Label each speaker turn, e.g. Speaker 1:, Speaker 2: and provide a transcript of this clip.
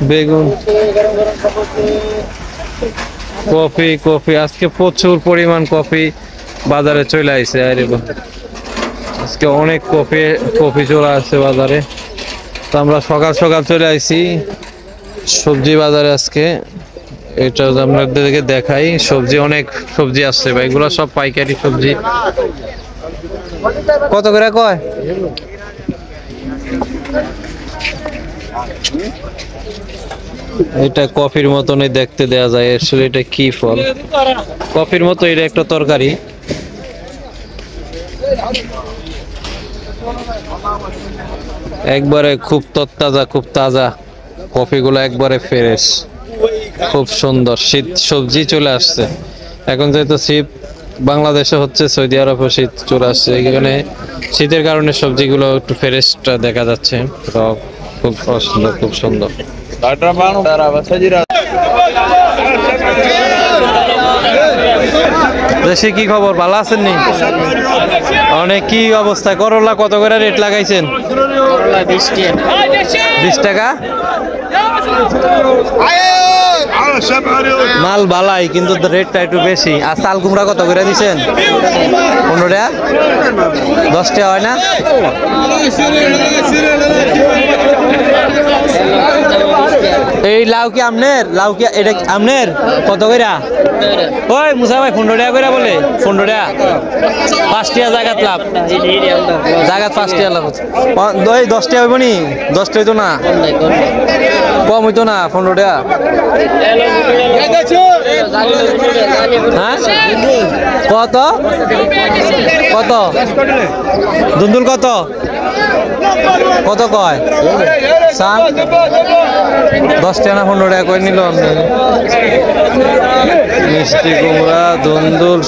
Speaker 1: বেগুন, coffee coffee আজকে প্রচুর পরিমাণ কফি বাজারে চলে আসছে। আরে বাহ, আজকে অনেক কফি কফি চলে আসছে বাজারে। তো আমরা সকাল সকাল চলে আসছি সবজি বাজারে আজকে। এটা আপনাদেরকে দেখাই, সবজি অনেক সবজি আসছে ভাই, এগুলো সব পাইকারি সবজি। কত করে কয়? এটা কফির মতনই দেখতে দেয়া যায়, আসলে এটা কি ফল? কফির মতো, এটা একটা তরকারি। একবারে খুব তরতাজা, খুব তাজা কফিগুলো, একবারে ফ্রেশ, খুব সুন্দর। শীত সবজি চলে আসছে এখন, যেহেতু শীত বাংলাদেশে হচ্ছে, সৌদি আরবে শীত চলে আসছে, এখানে শীতের কারণে সবজিগুলো একটু ফ্রেশটা দেখা যাচ্ছে। তো খুব সুন্দর, খুব সুন্দর। দেশে কি খবর, ভালো আছেন নি? অনেক কি অবস্থা? করলা কত করে রেট লাগাইছেন? 20 টাকা। মাল বালাই, কিন্তু রেটটা একটু বেশি। আর চাল কুমড়া কত করে দিচ্ছেন? 15 টাকা। 10 টাকা হয় না? এই লাউ কি আমনের? লাউ কি এটা আমনের? কত কইরা? ওই মুসা ভাই 15 টাকা কইরা বলে। 15 টাকা। 5 টাকা জায়গাত লাভ। জায়গাত 5 টাকা লাভ। 10 টাকা হইব নি? 10 টাকা হইতো না। কম হইতো না 15 টাকা। হ্যাঁ? কত? কত? দুন্দুল কত? কত কয়? 10 টাকা না 15 টাকা করে নিল আপনি? মিষ্টি কুমড়া, দুন্দুল।